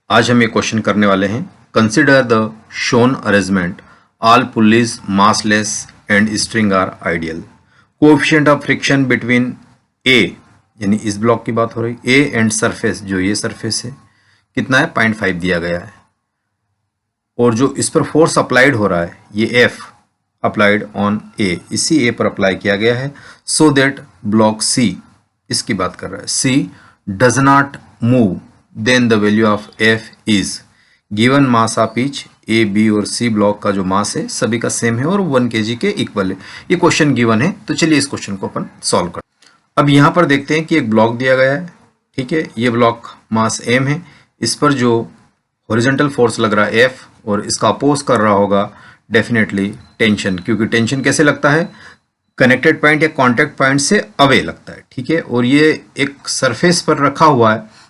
आज हम ये क्वेश्चन करने वाले हैं। Consider the shown arrangement, all pulleys massless and string are ideal. Coefficient of friction between A, यानी इस ब्लॉक की बात हो रही, ए एंड सरफेस, जो ये सरफेस है, कितना है 0.5 दिया गया है। और जो इस पर फोर्स अप्लाइड हो रहा है, ये एफ अप्लाइड ऑन ए, इसी ए पर अप्लाई किया गया है। सो दैट ब्लॉक सी, इसकी बात कर रहा है, C does not move, then the value of F is given mass of each. A, B और सी ब्लॉक का जो मास है सभी का सेम है और 1 kg के इक्वल है। ये क्वेश्चन गिवन है, तो चलिए इस क्वेश्चन को अपन सॉल्व कर। अब यहाँ पर देखते हैं कि एक ब्लॉक दिया गया है, ठीक है। ये ब्लॉक मास एम है, इस पर जो हॉरिजॉन्टल फोर्स लग रहा है एफ, और इसका अपोज कर रहा होगा डेफिनेटली टेंशन, क्योंकि टेंशन कैसे लगता है, कनेक्टेड पॉइंट या कॉन्टैक्ट पॉइंट से अवे लगता है, ठीक है। और ये एक सरफेस पर रखा हुआ है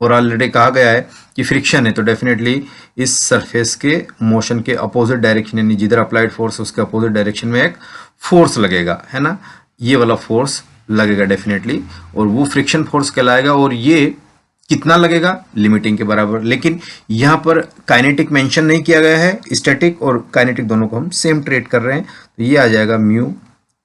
और ऑलरेडी कहा गया है कि फ्रिक्शन है, तो डेफिनेटली इस सरफेस के मोशन के अपोजिट डायरेक्शन, यानी जिधर अप्लाइड फोर्स उसके अपोजिट डायरेक्शन में एक फोर्स लगेगा, है ना। ये वाला फोर्स लगेगा डेफिनेटली, और वो फ्रिक्शन फोर्स कहलाएगा। और ये कितना लगेगा, लिमिटिंग के बराबर। लेकिन यहाँ पर काइनेटिक मेंशन नहीं किया गया है, स्टैटिक और काइनेटिक दोनों को हम सेम ट्रीट कर रहे हैं, तो ये आ जाएगा म्यू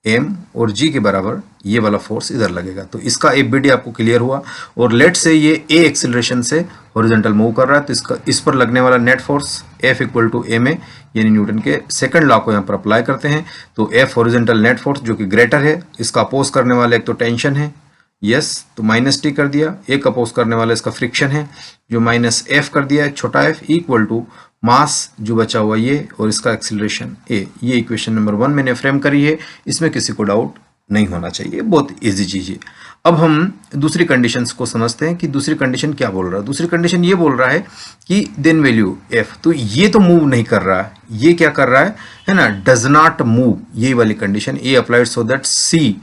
एम और जी के बराबर ये वाला फोर्स इधर लगेगा। तो इसका एफबीडी आपको क्लियर हुआ। और लेट से ये ए एक्सेलरेशन से हॉरिजॉन्टल मूव कर रहा है, तो इसका इस पर लगने वाला net force F equal to M A, यानी न्यूटन के सेकंड लॉ को यहाँ पर अप्लाई करते हैं। तो एफ हॉरिजॉन्टल नेट फोर्स जो कि ग्रेटर है, इसका अपोज करने वाला एक तो टेंशन है, यस, तो माइनस टी कर दिया। एक अपोज करने वाला इसका फ्रिक्शन है जो माइनस एफ कर दिया है, छोटा एफ, इक्वल टू मास जो बचा हुआ ये और इसका एक्सीलरेशन ए। ये इक्वेशन नंबर 1 मैंने फ्रेम करी है, इसमें किसी को डाउट नहीं होना चाहिए, बहुत इजी चीज है। अब हम दूसरी कंडीशंस को समझते हैं कि दूसरी कंडीशन क्या बोल रहा है। दूसरी कंडीशन ये बोल रहा है कि देन वैल्यू एफ, तो ये तो मूव नहीं कर रहा है, ये क्या कर रहा है ना, डज नॉट मूव, ये वाली condition A applied so that C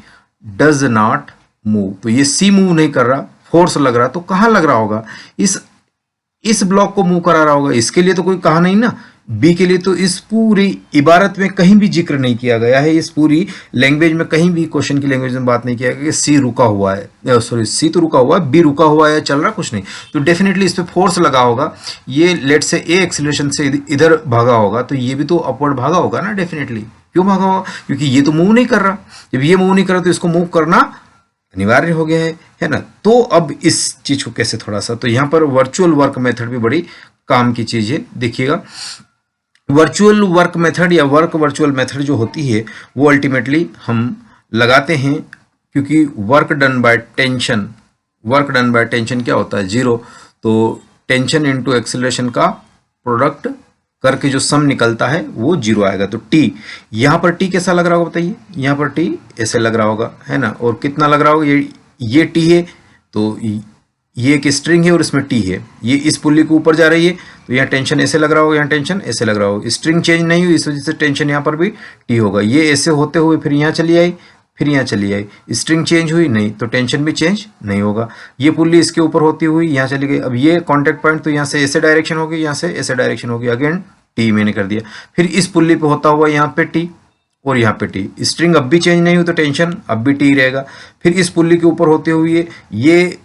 does not move. तो ये सी मूव नहीं कर रहा, फोर्स लग रहा, तो कहाँ लग रहा होगा, इस ब्लॉक को मूव करा रहा होगा। इसके लिए तो कोई कहा नहीं ना, बी के लिए तो इस पूरी इबारत में कहीं भी जिक्र नहीं किया गया है, इस पूरी लैंग्वेज में कहीं भी क्वेश्चन की लैंग्वेज में बात नहीं किया गया कि सी रुका हुआ है, सॉरी सी तो रुका हुआ है, बी रुका हुआ है, चल रहा कुछ नहीं। तो डेफिनेटली इस पे फोर्स लगा होगा, ये लेट से ए एक्सीलरेशन से इधर भागा होगा, तो ये भी तो अपवर्ड भागा होगा ना डेफिनेटली। क्यों भागा होगा, क्योंकि ये तो मूव नहीं कर रहा। जब ये मूव नहीं कर रहा तो इसको मूव करना अनिवार्य हो गया है ना। तो अब इस चीज को कैसे थोड़ा सा, तो यहाँ पर वर्चुअल वर्क मेथड भी बड़ी काम की चीज है। देखिएगा, वर्चुअल वर्क मेथड या वर्क वर्चुअल मेथड जो होती है वो अल्टीमेटली हम लगाते हैं, क्योंकि work done by tension, work done by tension क्या होता है, 0। तो टेंशन इंटू एक्सेलरेशन का प्रोडक्ट करके जो सम निकलता है वो 0 आएगा। तो टी, यहाँ पर टी कैसा लग रहा होगा बताइए, यहाँ पर टी ऐसे लग रहा होगा, है ना। और कितना लग रहा होगा, ये टी है, तो ये एक स्ट्रिंग है और इसमें टी है, ये इस पुल्ली के ऊपर जा रही है, तो यहाँ टेंशन ऐसे लग रहा होगा, यहाँ टेंशन ऐसे लग रहा होगा। स्ट्रिंग चेंज नहीं हुई, इस वजह से टेंशन यहाँ पर भी टी होगा। ये ऐसे होते हुए फिर यहाँ चली आई, फिर यहाँ चली आई, स्ट्रिंग चेंज हुई नहीं, तो टेंशन भी चेंज नहीं होगा। ये पुल्ली इसके ऊपर होती हुई यहाँ चली गई, अब ये कॉन्टैक्ट पॉइंट, तो यहाँ से ऐसे डायरेक्शन होगी, यहाँ से ऐसे डायरेक्शन होगी, अगेन टी मैंने कर दिया। फिर इस पुल्ली पे होता हुआ यहाँ पे टी और यहाँ पे टी, स्ट्रिंग अब भी चेंज नहीं हुई तो टेंशन अब भी टी रहेगा। फिर इस पुल्ली के ऊपर होते हुए ये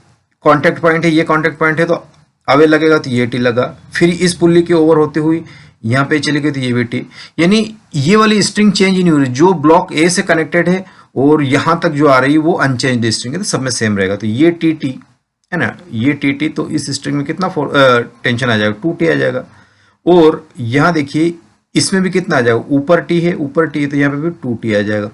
कॉन्टैक्ट पॉइंट है, ये कॉन्टैक्ट पॉइंट है, तो अवे लगेगा तो ये टी लगा। फिर इस पुल्ली के ओवर होते हुए यहाँ पे चली गई तो ये भी टी, यानी ये वाली स्ट्रिंग चेंज ही नहीं हो रही। जो ब्लॉक ए से कनेक्टेड है और यहाँ तक जो आ रही है वो अनचेंज्ड स्ट्रिंग है, तो सब में सेम रहेगा। तो ये टी टी है ना, ये टी टी, तो इस स्ट्रिंग में कितना टेंशन आ जाएगा, 2T आ जाएगा। और यहाँ देखिए इसमें भी कितना आ जाएगा, ऊपर टी है, ऊपर टी है, तो यहाँ पे भी 2T आ जाएगा।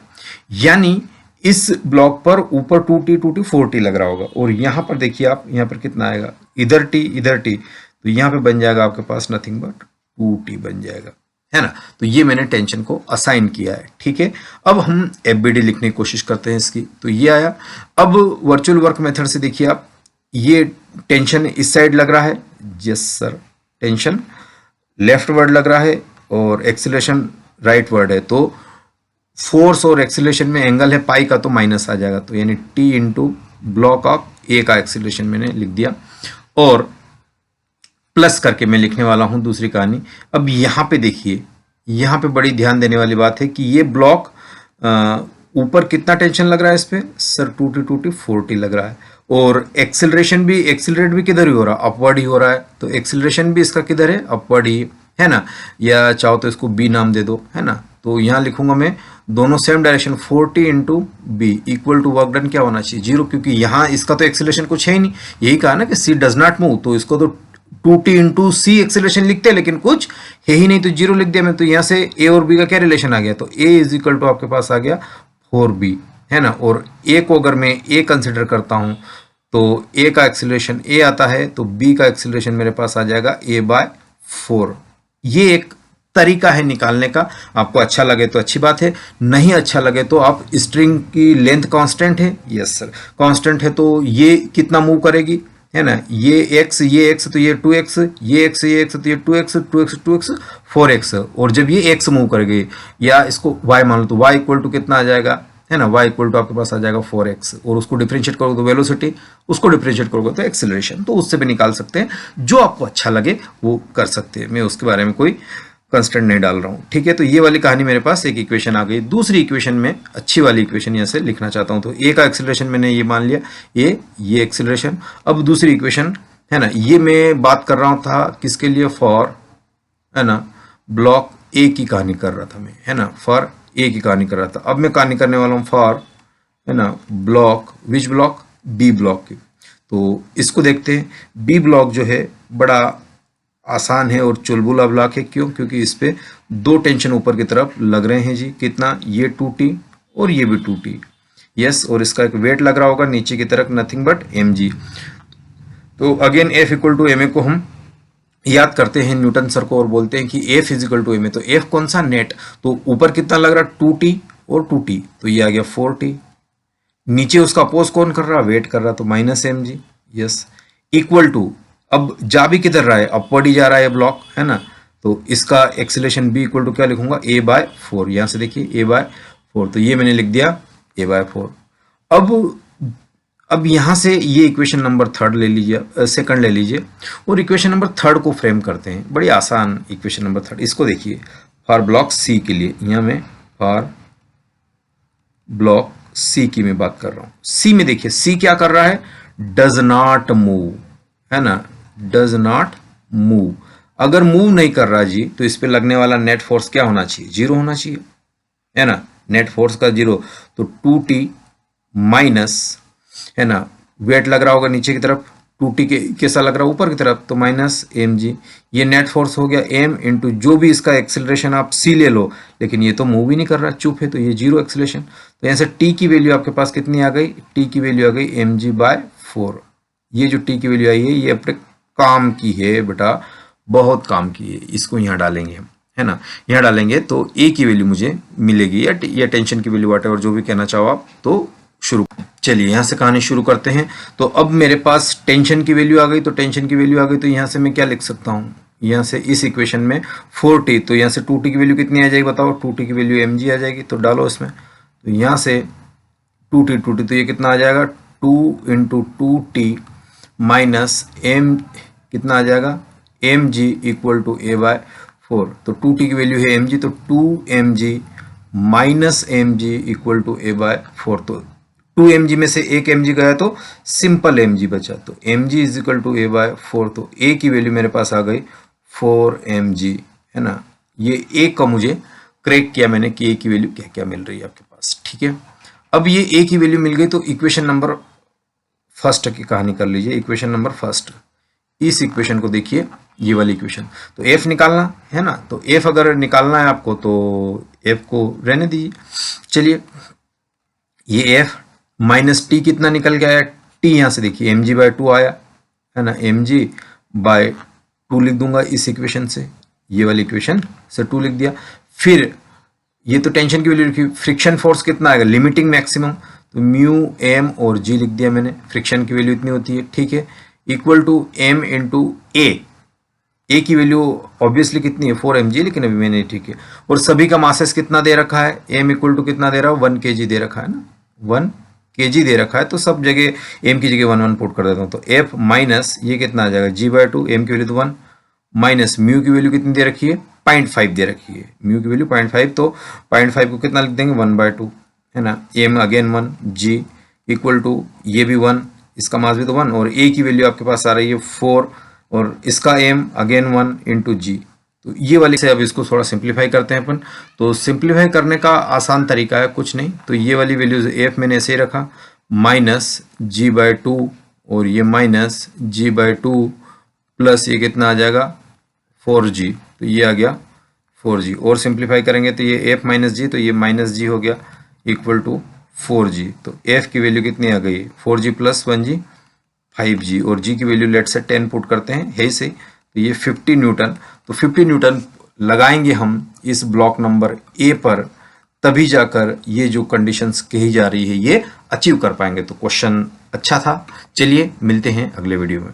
यानी इस ब्लॉक पर ऊपर 2T 4T लग रहा होगा। और यहाँ पर देखिए आप, यहाँ पर कितना आएगा, इधर टी इधर टी, तो यहाँ पे बन जाएगा आपके पास नथिंग बट 2T बन जाएगा, है ना। तो ये मैंने टेंशन को असाइन किया है, ठीक है। अब हम एफबीडी लिखने की कोशिश करते हैं इसकी, तो ये आया। अब वर्चुअल वर्क मेथड से देखिए आप, ये टेंशन इस साइड लग रहा है, yes sir, tension left word लग रहा है और एक्सीलरेशन राइट वर्ड है, तो फोर्स और एक्सीलरेशन में एंगल है पाई का, तो माइनस आ जाएगा। तो यानी टी इंटू ब्लॉक ऑफ ए का एक्सीलरेशन मैंने लिख दिया, और प्लस करके मैं लिखने वाला हूं दूसरी कहानी। अब यहाँ पे देखिए, यहाँ पे बड़ी ध्यान देने वाली बात है कि ये ब्लॉक ऊपर कितना टेंशन लग रहा है इस पे, सर 2T 4T लग रहा है, और एक्सिलरेट भी किधर ही हो रहा है, अपवर्ड ही हो रहा है, तो एक्सिलरेशन भी इसका किधर है, अपवर्ड ही है ना। या चाहो तो इसको बी नाम दे दो, है ना। तो यहाँ लिखूंगा मैं दोनों same direction 40 into B equal to work done क्या होना चाहिए 0, क्योंकि यहाँ इसका तो एक्सिलेशन कुछ है ही नहीं, यही कहा ना कि सी डज नॉट मूव, तो इसको तो 2t इंटू सी एक्सिलेशन लिखते हैं, लेकिन कुछ है ही नहीं तो 0 लिख दिया मैं। तो यहाँ से ए और बी का क्या रिलेशन आ गया, तो ए इज इक्वल टू आपके पास आ गया 4b, है ना। और ए को अगर मैं ए कंसिडर करता हूँ तो ए का एक्सिलेशन ए आता है, तो बी का एक्सिलेशन मेरे पास आ जाएगा a/4। ये एक तरीका है निकालने का, आपको अच्छा लगे तो अच्छी बात है, नहीं अच्छा लगे तो आप स्ट्रिंग की लेंथ कांस्टेंट है, यस सर कांस्टेंट है, तो ये कितना मूव करेगी, है ना। ये x तो ये 2x, ये x तो ये 2x 4x, और जब ये x मूव करेगी या इसको y मान लो तो y इक्वल टू कितना आ जाएगा, है ना। y इक्वल टू आपके पास आ जाएगा 4x, और उसको डिफरेंशिएट करोगे तो वेलोसिटी, उसको डिफरेंशिएट करोगे तो एक्सेलरेशन, तो उससे भी निकाल सकते हैं, जो आपको अच्छा लगे वो कर सकते हैं, मैं उसके बारे में कोई कंस्टेंट नहीं डाल रहा हूँ, ठीक है। तो ये वाली कहानी मेरे पास एक इक्वेशन आ गई। दूसरी इक्वेशन में अच्छी वाली इक्वेशन यहाँ से लिखना चाहता हूँ, तो ए का एक्सेलरेशन मैंने ये मान लिया, ये एक्सेलरेशन। अब दूसरी इक्वेशन है ना, ये मैं बात कर रहा हूँ था किसके लिए, फॉर, है ना, ब्लॉक ए की कहानी कर रहा था मैं, है ना, फॉर ए की कहानी कर रहा था। अब मैं कहानी करने वाला हूँ फॉर, है ना, ब्लॉक, विच ब्लॉक, बी ब्लॉक की। तो इसको देखते हैं, बी ब्लॉक जो है बड़ा आसान है और चुलबुला ब्लॉक है, क्यों, क्योंकि इस पे दो टेंशन ऊपर की तरफ लग रहे हैं जी, कितना, ये 2t और ये भी 2t, यस, और इसका एक वेट लग रहा होगा नीचे की तरफ, नथिंग बट mg। तो again F equal to ma को हम याद करते हैं न्यूटन सर को और बोलते हैं कि F is equal to ma, तो F कौन सा, नेट, तो ऊपर कितना लग रहा, 2t और 2t, तो ये आ गया 4t, नीचे उसका अपोज कौन कर रहा, वेट कर रहा, तो -mg, यस, इक्वल टू, अब जा भी किधर रहा है, अपवर्ड ही जा रहा है ब्लॉक, है ना, तो इसका एक्सीलरेशन b इक्वल टू क्या लिखूंगा, a/4, यहां से देखिए a/4, तो ये मैंने लिख दिया a/4। अब यहां से ये इक्वेशन नंबर थर्ड ले लीजिए, सेकंड ले लीजिए, और इक्वेशन नंबर थर्ड को फ्रेम करते हैं, बड़ी आसान इक्वेशन नंबर थर्ड। इसको देखिए, फॉर ब्लॉक सी के लिए, यहां में फॉर ब्लॉक सी की मैं बात कर रहा हूं। सी में देखिए, सी क्या कर रहा है, डज नॉट मूव, है ना, डज नॉट मूव। अगर मूव नहीं कर रहा जी, तो इस पे लगने वाला नेट फोर्स क्या होना चाहिए, 0 होना चाहिए, है ना, नेट फोर्स का 0, तो 2t माइनस, है ना, वेट लग रहा होगा नीचे की तरफ, 2t के कैसा लग रहा है ऊपर की तरफ, तो -mg, ये नेट फोर्स हो गया m इंटू जो भी इसका एक्सेलरेशन आप c ले लो, लेकिन ये तो मूव ही नहीं कर रहा, चुप है, तो ये 0 एक्सेलरेशन। तो यहाँ से t की वैल्यू आपके पास कितनी आ गई, t की वैल्यू आ गई mg/4। ये जो t की वैल्यू आई है, ये अपने काम की है बेटा, बहुत काम की है, इसको यहाँ डालेंगे हम, है ना, यहाँ डालेंगे तो a की वैल्यू मुझे मिलेगी, या टेंशन की वैल्यू व्हाटएवर जो भी कहना चाहो आप। तो शुरू, चलिए यहाँ से कहानी शुरू करते हैं। तो अब मेरे पास टेंशन की वैल्यू आ गई, तो टेंशन की वैल्यू आ गई, तो यहाँ से मैं क्या लिख सकता हूँ, यहाँ से इस इक्वेशन में 4t, तो यहाँ से 2t की वैल्यू कितनी आ जाएगी बताओ, 2t की वैल्यू mg आ जाएगी, तो डालो इसमें, तो यहाँ से 2t, तो ये कितना आ जाएगा, 2 इंटू 2t माइनस m कितना आ जाएगा, mg इक्वल टू a/4, तो 2t की वैल्यू है mg, तो 2mg minus mg equal to a/4, तो 2mg में से एक mg गया तो सिंपल mg बचा, तो mg is equal to a/4, तो a की वैल्यू मेरे पास आ गई 4mg, है ना। ये a का मुझे क्रैक किया मैंने कि a की वैल्यू क्या क्या मिल रही है आपके पास, ठीक है। अब ये a की वैल्यू मिल गई, तो इक्वेशन नंबर फर्स्ट की कहानी कर लीजिए, इक्वेशन नंबर फर्स्ट, इस इक्वेशन को देखिए, ये वाली इक्वेशन, तो f निकालना है ना, तो f अगर निकालना है आपको तो f को रहने दीजिए। चलिए, ये f माइनस टी कितना निकल के आया, t यहाँ से देखिए mg/2 आया, है ना, mg/2 लिख दूंगा इस इक्वेशन से, ये वाली इक्वेशन से 2 लिख दिया। फिर ये तो टेंशन की वैल्यू लिखी, फ्रिक्शन फोर्स कितना आएगा, लिमिटिंग मैक्सिमम, तो म्यू m और g लिख दिया मैंने, फ्रिक्शन की वैल्यू इतनी होती है, ठीक है, equal to m into a की वैल्यू ऑब्वियसली कितनी है 4mg, लेकिन अभी मैंने, ठीक है, और सभी का मासेस कितना दे रखा है, m इक्वल टू कितना दे रहा है, 1 kg दे रखा है ना, 1 kg दे रखा है, तो सब जगह m की जगह 1 1 पुट कर देता हूँ, तो f माइनस ये कितना आ जाएगा g/2, m की वैल्यू तो 1, माइनस म्यू की वैल्यू कितनी दे रखी है, 0.5 दे रखी है, म्यू की वैल्यू 0.5, तो 0.5 को कितना लिख देंगे 1/2, है ना, m again 1, g equal to ये भी 1, इसका मास भी तो 1 और ए की वैल्यू आपके पास आ रही है 4 और इसका एम अगेन 1 इंटू जी। तो ये वाली से अब इसको थोड़ा सिंप्लीफाई करते हैं अपन। तो सिंप्लीफाई करने का आसान तरीका है, कुछ नहीं, तो ये वाली वैल्यूज एफ मैंने ऐसे ही रखा माइनस जी बाई 2 और ये माइनस जी बाई 2 प्लस ये कितना आ जाएगा 4g, तो ये आ गया 4g और सिंप्लीफाई करेंगे तो ये एफ माइनस जी, तो ये माइनस जी हो गया इक्वल टू 4g। तो एफ की वैल्यू कितनी आ गई 4g प्लस 1g 5g और g की वैल्यू लेट से 10 पुट करते हैं है से, तो ये 50 न्यूटन। तो 50 न्यूटन लगाएंगे हम इस ब्लॉक नंबर ए पर, तभी जाकर ये जो कंडीशंस कही जा रही है ये अचीव कर पाएंगे। तो क्वेश्चन अच्छा था। चलिए मिलते हैं अगले वीडियो में।